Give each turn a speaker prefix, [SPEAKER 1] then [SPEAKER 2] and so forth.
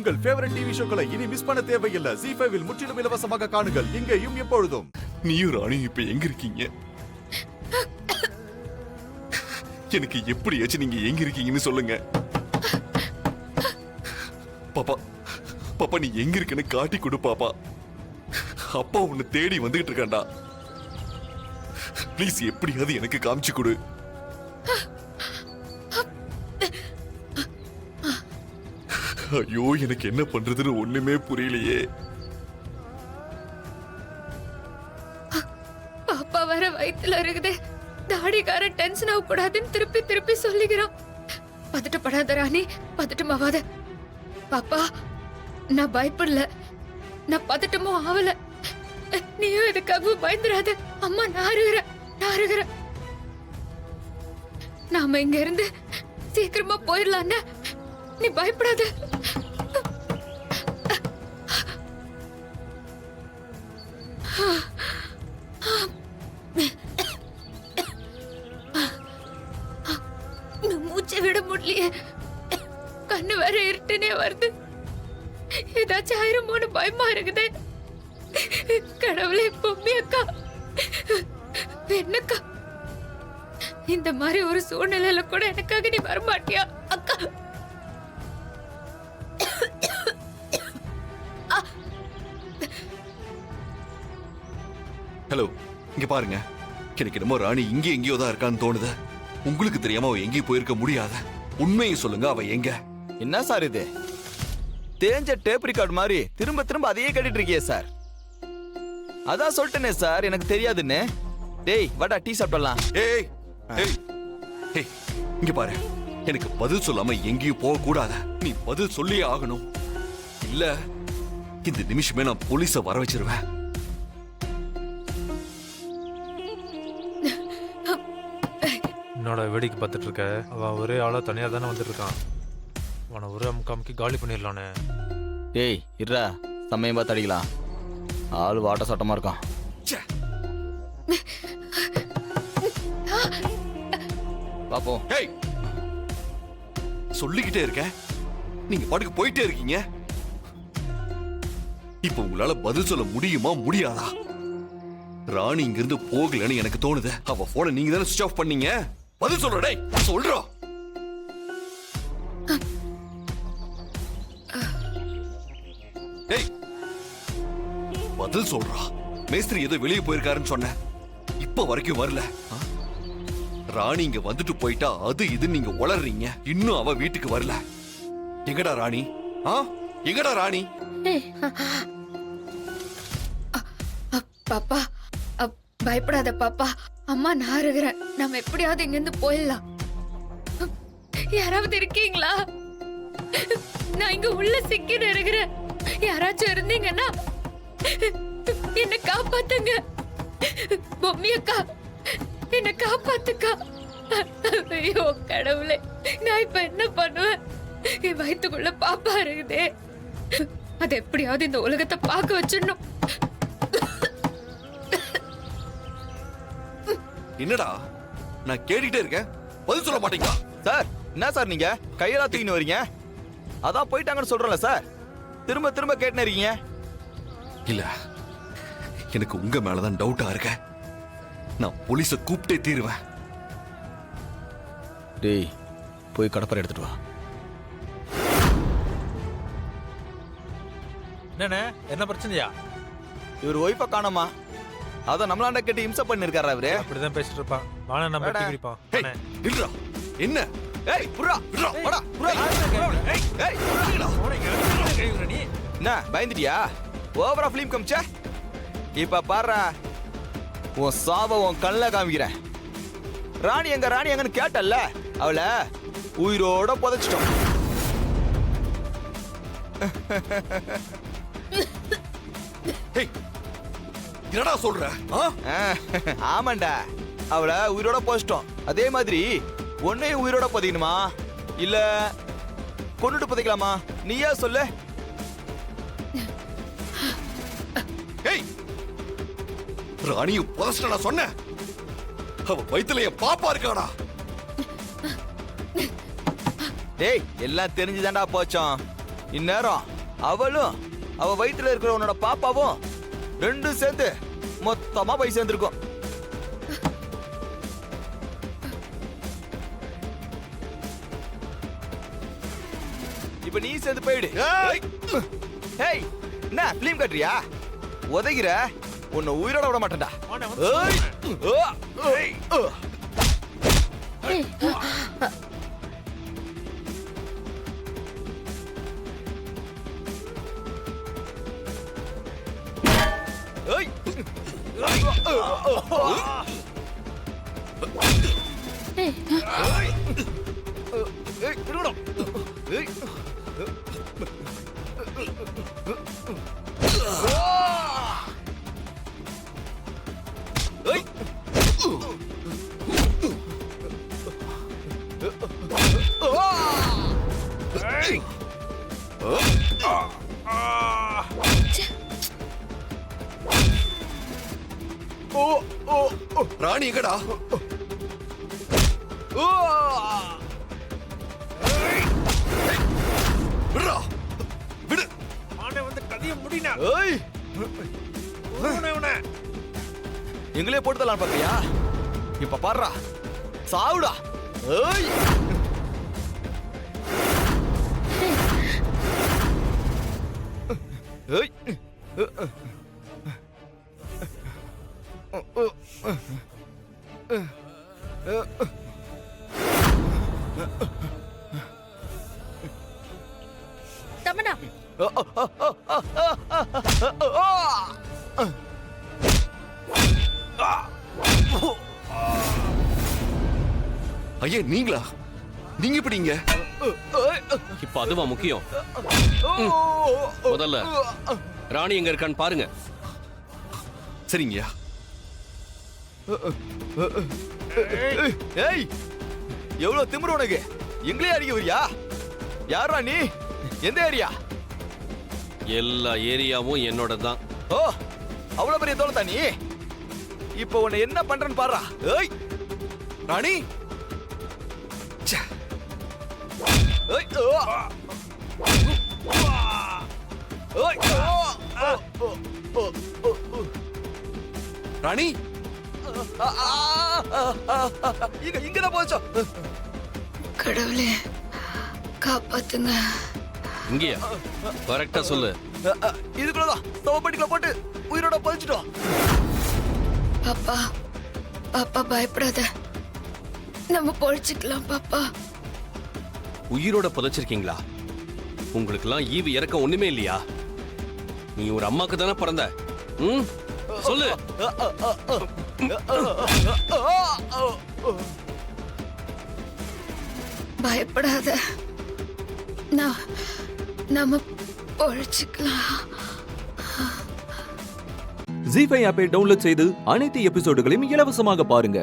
[SPEAKER 1] உங்கள் favourite TV ஷோக்களை இனி miss பண்ண தேவையில்லை. ZEE5 இல் முற்றிலும் இலவசமாக காணுங்கள். இங்கேயும் எப்பொழுதும்.
[SPEAKER 2] நீயும் ராணியும் இப்ப எங்க இருக்கீங்க? எனக்கு எப்படியாச்சும் நீங்க எங்க இருக்கீங்கன்னு சொல்லுங்க. பாப்பா பாப்பா, நீ எங்க இருக்குன்னு காட்டி கொடு பாப்பா. அப்பா உன்னை தேடி வந்துகிட்டு இருக்காண்டா. ப்ளீஸ் எப்படியாவது எனக்கு காமிச்சு கொடு. ஐயோ, எனக்கு என்ன பண்றதுன்னு ஒண்ணுமே புரியலையே.
[SPEAKER 3] பாப்பா வர வயித்துல இருக்குது. தாடிக்கார டென்ஷன் ஆக கூடாதுன்னு திருப்பி திருப்பி சொல்லிக்கிறான். பதட்டப்படாத ராணி, பதட்டமாவாத. பாப்பா, நான் பயப்படல, நான் பதட்டமும் ஆவல. நீயும் இதுக்காக பயந்துராத. அம்மா நாருகிற. நாம இங்க இருந்து சீக்கிரமா போயிடலான்னு. நீ பயப்படாத. மூச்சை விட முடியலையே. கண்ணு வேற இருட்டுனே வருது. ஏதாச்சும் ஆயிரமோன்னு பயமா இருக்குது. கடவுளே, பொம்மி அக்கா, என்னக்கா இந்த மாதிரி ஒரு சூழ்நிலையில கூட எனக்காக நீ வரமாட்டியா அக்கா?
[SPEAKER 2] ஹலோ, இங்க பாருங்க. எனக்கு என்னமோ ராணி இங்க எங்கேயோ தான் இருக்கான்னு தோணுது. உங்களுக்கு தெரியாம அவ எங்கேயும் போயிருக்க முடியாத. உண்மையை சொல்லுங்க, அவ எங்க?
[SPEAKER 4] என்ன சார் இது? தேஞ்ச டேப் ரெக்கார்ட் மாதிரி திரும்ப திரும்ப அதையே கேட்டுட்டு இருக்கியே சார். அதான் சொல்லிட்டேனே சார், எனக்கு தெரியாதுன்னு. டேய் வாடா, டீ சாப்பிடலாம்.
[SPEAKER 2] ஏய் ஏய் ஏய், இங்க பாரு. எனக்கு பதில் சொல்லாம எங்கேயும் போக கூடாத. நீ பதில் சொல்லியே ஆகணும். இல்ல இந்த நிமிஷமே நான் போலீஸ வர வச்சிருவேன்.
[SPEAKER 5] என்னோட வேடிக்கை பார்த்துட்டு இருக்க. அவன் ஒரே ஆளா தனியா தானே வந்துட்டு இருக்கான். அவனை ஒரு அமுக்காமுக்கி காலி பண்ணிடலானே.
[SPEAKER 4] டேய் இருடா, சமயம் பார்த்து அடிக்கலாம். ஆளு வாட்ட சட்டமா இருக்கான். பாப்போம்.
[SPEAKER 2] ஏய், சொல்லிக்கிட்டே இருக்கேன், நீங்க பாட்டுக்கு போயிட்டே இருக்கீங்க. இப்ப உங்களால பதில் சொல்ல முடியுமா முடியாதா? ராணி இங்க இருந்து போகலன்னு எனக்கு தோணுது. அவ போனை நீங்க தானே சுவிட்ச் ஆஃப் பண்ணீங்க. பதில் சொல்ற. டேய் சொல்றோம். டேய் பதில் சொல்றா. மேஸ்திரி ஏதோ வெளியே போயிருக்காருன்னு சொன்ன, இப்ப வரைக்கும் வரல. ராணி இங்க வந்துட்டு போயிட்டா அது இது நீங்க உளறீங்க. இன்னும் அவ வீட்டுக்கு வரல. எங்கடா ராணி? எங்கடா ராணி?
[SPEAKER 3] பாப்பா, பயப்படாத பாப்பா. அம்மா நாருகிறேன். நம்ம எப்படியாவது இங்க இருந்து போயிடலாம். யாராவது இருக்கீங்களா? நான் இங்க உள்ள சிக்கி இருக்கிறேன். யாராச்சும் இருந்தீங்கன்னா என்ன காப்பாத்துங்க. பொம்மி அக்கா, என்ன காப்பாத்துக்கா. ஐயோ கடவுளே, நான் இப்ப என்ன பண்ணுவேன்? என் வயிற்றுக்குள்ள பாப்பா இருக்குதே. அது எப்படியாவது இந்த உலகத்தை பார்க்க வச்சிடணும்.
[SPEAKER 2] என்னடா நான் கேட்டுக்கிட்டே இருக்கேன், பதில் சொல்ல மாட்டீங்களா?
[SPEAKER 4] சார் என்ன சார் நீங்க கையெல்லாம் தூக்கின்னு வரீங்க? அதான் போயிட்டாங்கன்னு சொல்றேன்ல சார், திரும்ப திரும்ப கேட்டுன்னு இருக்கீங்க.
[SPEAKER 2] இல்ல, எனக்கு உங்க மேலதான் டவுட்டா இருக்க. நான் போலீஸ கூப்பிட்டே தீருவேன்.
[SPEAKER 4] டேய் போய் கடப்பரை எடுத்துட்டு வா.
[SPEAKER 5] என்னண்ணே, என்ன பிரச்சனையா?
[SPEAKER 4] இவர் ஒய்ஃபை காணோமா? அதான் நம்மளாண்ட கேட்டு இம்சை பண்ணிருக்காரு அவரு.
[SPEAKER 5] அப்படிதான் பேசிட்டு இருப்பான். வாண நம்ம டீ குடிப்போம்.
[SPEAKER 2] ஏய், நில்றா. என்ன?
[SPEAKER 4] ஏய் புறா புறா வாடா புறா. ஏய் ஏய் என்ன பயந்துட்டியா? ஓவரா ஃபிலிம் காமிச்ச. இப்ப பாரு, உன் சாவ உன் கண்ணுல காமிக்கிறேன். ராணி எங்கன்னு கேட்டல்ல, அவளை உயிரோட புதைச்சிட்டோம்.
[SPEAKER 2] என்னடா சொல்ற?
[SPEAKER 4] ஆமாண்டா, அவளை உயிரோட புதைச்சிட்டோம். அதே மாதிரி உன்னையும் உயிரோட புதைக்கணுமா இல்ல கொன்னுட்டு புதைக்கலாமா? நீயா சொல்லு.
[SPEAKER 2] ஏய், ராணியும் புதைச்சிட்டா சொன்ன. அவ வயித்துல என் பாப்பா இருக்காடா.
[SPEAKER 4] டேய் எல்லாம் தெரிஞ்சுதான்டா போச்சோம். இந்நேரம் அவளும் அவ வயித்துல இருக்கிற உன்னோட பாப்பாவும் ரெண்டும் சேர்ந்து மொத்தமா போய் சேர்ந்திருக்கும். இப்ப நீ சேர்ந்து போயிடு. ஹேய், என்ன ஃபிலிம் கட்டுறியா? உதைகிற உன்னை உயிரோட விட மாட்டேன்டா. ஏய், ஏய், ஏய். ஏய், திருடா. ஏய். ஏய்.
[SPEAKER 2] ராணி எங்கடா? விடுடா, விடு.
[SPEAKER 4] ஏய். எங்களே போட்டுதலாம் பாத்தியா? இப்ப பாடுறா, சாவுடா. ஏய். ஏய்.
[SPEAKER 3] தமனா,
[SPEAKER 2] ஐயா நீங்களா? நீங்க எப்படிங்க?
[SPEAKER 6] இப்ப அதுவா முக்கியம்? முதல்ல ராணி எங்க இருக்கான்னு பாருங்க.
[SPEAKER 2] சரிங்கய்யா.
[SPEAKER 4] ஏய், எவ்வளவு திமிரு உனக்கு? எங்களே அடிக்க வரியா? யாரா நீ? எந்த ஏரியா?
[SPEAKER 6] எல்லா ஏரியாவும் என்னோட தான்.
[SPEAKER 4] ஓ, அவ்வளவு பெரிய தோளத்தா நீ? இப்ப உன்னை என்ன பண்றேன்னு பாருடா. ஏய்.
[SPEAKER 2] ராணி ச்சே.
[SPEAKER 4] ஏய். ஓ. ஏய். ஓ.
[SPEAKER 2] ராணி
[SPEAKER 4] இங்கதான் போச்சோ.
[SPEAKER 3] கடவுளே காப்பாத்துங்க.
[SPEAKER 6] இங்கயா? கரெக்டா சொல்லு.
[SPEAKER 4] இதுக்குள்ளதான் சவப்பட்டிக்குள்ள போட்டு உயிரோட பதிச்சிட்டோம்.
[SPEAKER 3] பாப்பா, பாப்பா பயப்படாத, நம்ம பொழைச்சுக்கலாம் பாப்பா.
[SPEAKER 6] உயிரோட புதைச்சிருக்கீங்களா? உங்களுக்கெல்லாம் ஈவு இறக்க ஒண்ணுமே இல்லையா? நீ ஒரு அம்மாக்கு தானே பிறந்த. ம், சொல்லு.
[SPEAKER 3] பயப்படாத, நம்ம பொழைச்சுக்கலாம்.
[SPEAKER 7] ஜீ5 ஆப்பை டவுன்லோட் செய்து அனைத்து எபிசோடுகளையும் இலவசமாக பாருங்க.